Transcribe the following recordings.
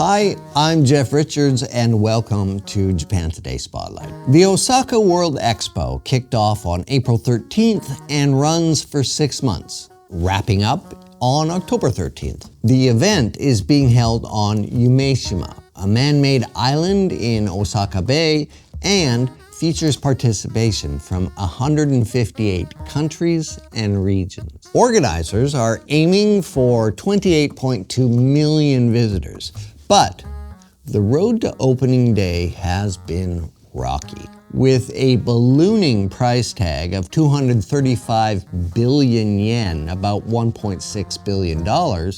Hi, I'm Jeff Richards and welcome to Japan Today Spotlight. The Osaka World Expo kicked off on April 13th and runs for 6 months, wrapping up on October 13th. The event is being held on Yumeshima, a man-made island in Osaka Bay, and features participation from 158 countries and regions. Organizers are aiming for 28.2 million visitors, but the road to opening day has been rocky. With a ballooning price tag of 235 billion yen, about $1.6 billion,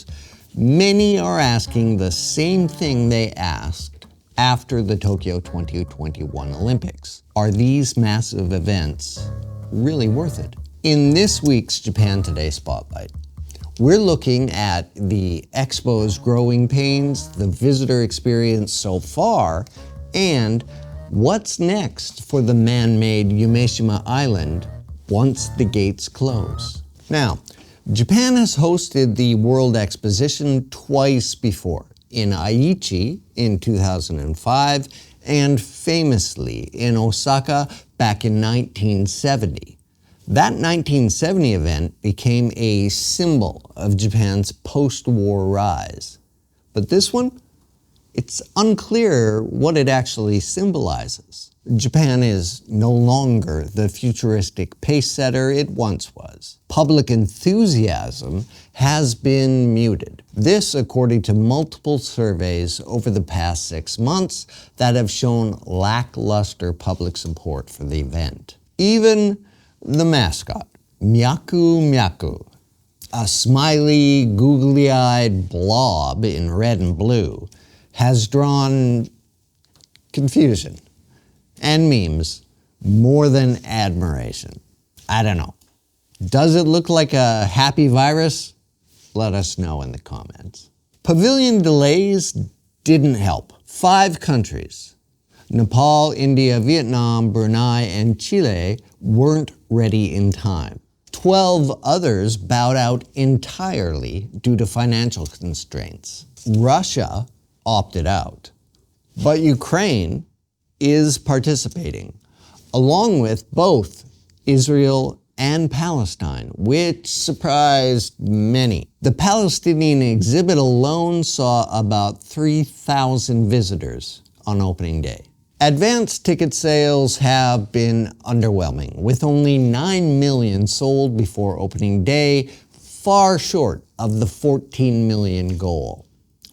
many are asking the same thing they asked after the Tokyo 2021 Olympics. Are these massive events really worth it? In this week's Japan Today Spotlight, we're looking at the Expo's growing pains, the visitor experience so far, and what's next for the man-made Yumeshima Island once the gates close. Now, Japan has hosted the World Exposition twice before, in Aichi in 2005 and famously in Osaka back in 1970. That 1970 event became a symbol of Japan's post-war rise. But this one, it's unclear what it actually symbolizes. Japan is no longer the futuristic pace-setter it once was. Public enthusiasm has been muted. This according to multiple surveys over the past 6 months that have shown lackluster public support for the event. Even the mascot, Myaku Myaku, a smiley, googly-eyed blob in red and blue, has drawn confusion and memes more than admiration. I don't know. Does it look like a happy virus? Let us know in the comments. Pavilion delays didn't help. 5 countries, Nepal, India, Vietnam, Brunei, and Chile, weren't ready in time. 12 others bowed out entirely due to financial constraints. Russia opted out, but Ukraine is participating, along with both Israel and Palestine, which surprised many. The Palestinian exhibit alone saw about 3,000 visitors on opening day. Advanced ticket sales have been underwhelming, with only 9 million sold before opening day, far short of the 14 million goal.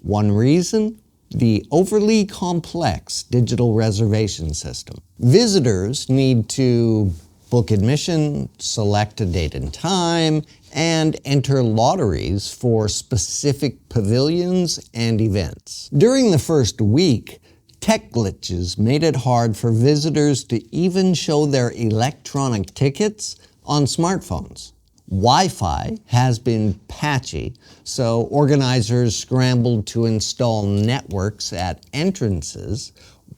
One reason? The overly complex digital reservation system. Visitors need to book admission, select a date and time, and enter lotteries for specific pavilions and events. During the first week, tech glitches made it hard for visitors to even show their electronic tickets on smartphones. Wi-Fi has been patchy, so organizers scrambled to install networks at entrances,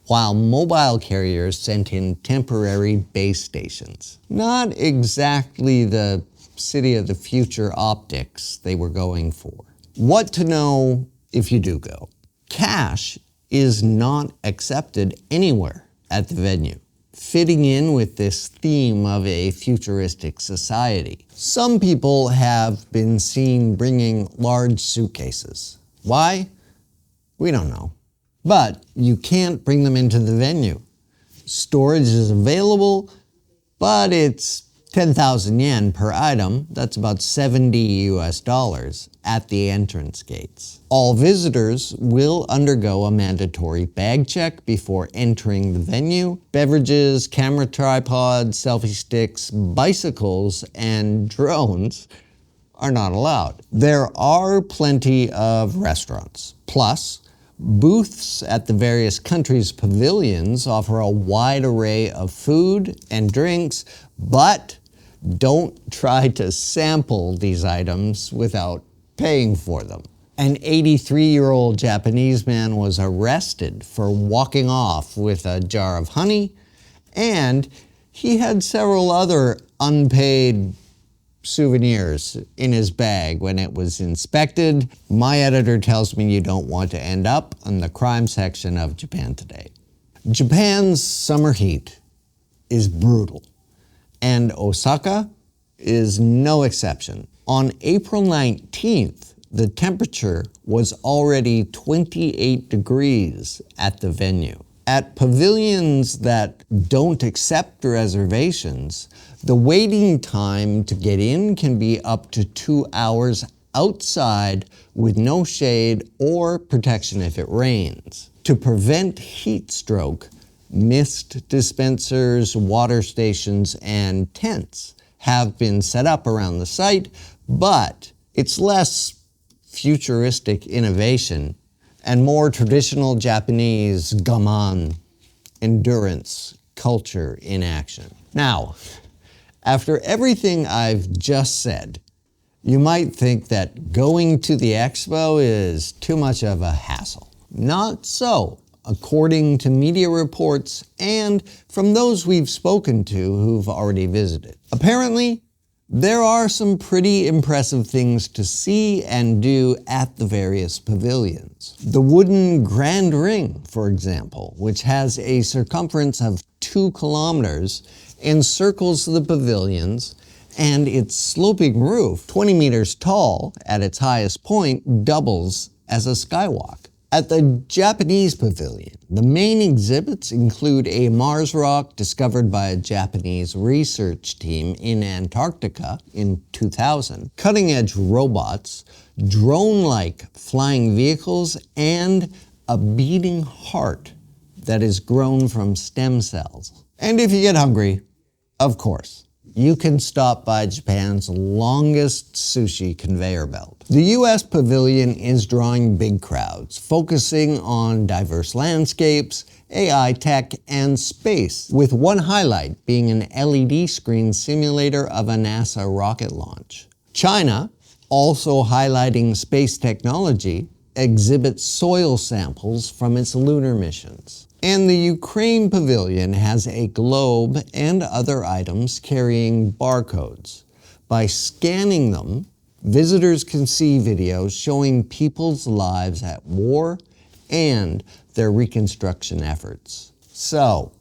while mobile carriers sent in temporary base stations. Not exactly the city of the future optics they were going for. What to know if you do go. Cash is not accepted anywhere at the venue, fitting in with this theme of a futuristic society. Some people have been seen bringing large suitcases. Why? We don't know. But you can't bring them into the venue. Storage is available, but it's 10,000 yen per item, that's about 70 US dollars, at the entrance gates. All visitors will undergo a mandatory bag check before entering the venue. Beverages, camera tripods, selfie sticks, bicycles, and drones are not allowed. There are plenty of restaurants. Plus, booths at the various countries' pavilions offer a wide array of food and drinks, but don't try to sample these items without paying for them. An 83-year-old Japanese man was arrested for walking off with a jar of honey, and he had several other unpaid souvenirs in his bag when it was inspected. My editor tells me you don't want to end up in the crime section of Japan Today. Japan's summer heat is brutal, and Osaka is no exception. On April 19th, the temperature was already 28 degrees at the venue. At pavilions that don't accept reservations, the waiting time to get in can be up to 2 hours outside with no shade or protection if it rains. To prevent heat stroke, mist dispensers, water stations, and tents have been set up around the site, but it's less futuristic innovation and more traditional Japanese gaman, endurance, culture in action. Now, after everything I've just said, you might think that going to the expo is too much of a hassle. Not so, according to media reports and from those we've spoken to who've already visited. Apparently, there are some pretty impressive things to see and do at the various pavilions. The wooden Grand Ring, for example, which has a circumference of 2 kilometers, encircles the pavilions, and its sloping roof, 20 meters tall at its highest point, doubles as a skywalk. At the Japanese pavilion, the main exhibits include a Mars rock discovered by a Japanese research team in Antarctica in 2000, cutting-edge robots, drone-like flying vehicles, and a beating heart that is grown from stem cells. And if you get hungry, of course, you can stop by Japan's longest sushi conveyor belt. The US pavilion is drawing big crowds, focusing on diverse landscapes, AI tech, and space, with one highlight being an LED screen simulator of a NASA rocket launch. China, also highlighting space technology, exhibits soil samples from its lunar missions. And the Ukraine pavilion has a globe and other items carrying barcodes. By scanning them, visitors can see videos showing people's lives at war and their reconstruction efforts. So,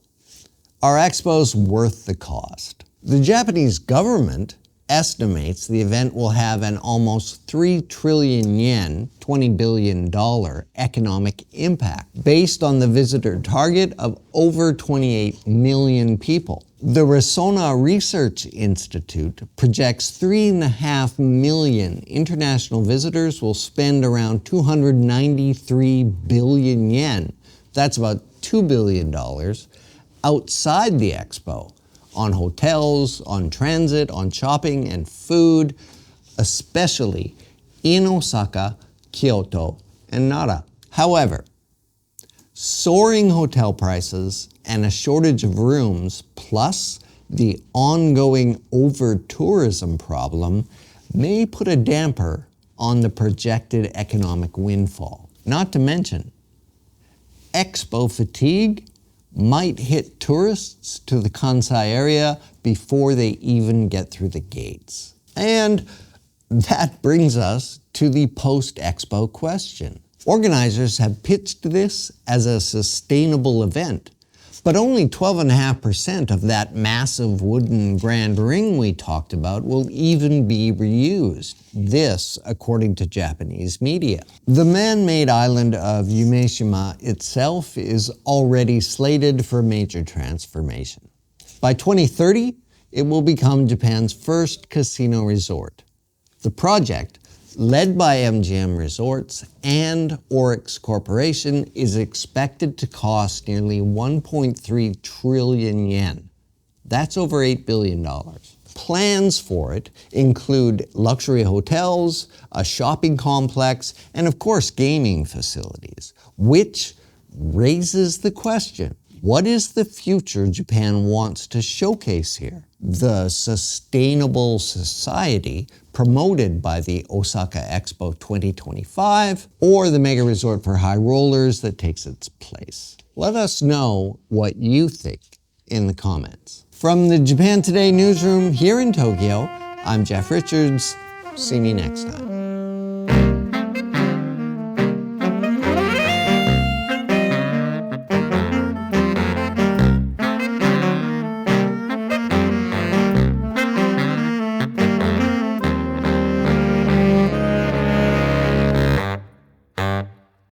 are expos worth the cost? The Japanese government estimates the event will have an almost 3 trillion yen, $20 billion economic impact based on the visitor target of over 28 million people. The Resona Research Institute projects 3.5 million international visitors will spend around 293 billion yen. That's about $2 billion outside the expo, on hotels, on transit, on shopping and food, especially in Osaka, Kyoto, and Nara. However, soaring hotel prices and a shortage of rooms, plus the ongoing over-tourism problem, may put a damper on the projected economic windfall. Not to mention, expo fatigue might hit tourists to the Kansai area before they even get through the gates. And that brings us to the post-expo question. Organizers have pitched this as a sustainable event, but only 12.5% of that massive wooden Grand Ring we talked about will even be reused. This, according to Japanese media. The man-made island of Yumeshima itself is already slated for major transformation. By 2030, it will become Japan's first casino resort. The project, led by MGM Resorts and Oryx Corporation, is expected to cost nearly 1.3 trillion yen. That's over $8 billion. Plans for it include luxury hotels, a shopping complex, and of course gaming facilities, which raises the question, what is the future Japan wants to showcase here? The sustainable society promoted by the Osaka Expo 2025, or the mega resort for high rollers that takes its place? Let us know what you think in the comments. From the Japan Today newsroom here in Tokyo, I'm Jeff Richards. See me next time.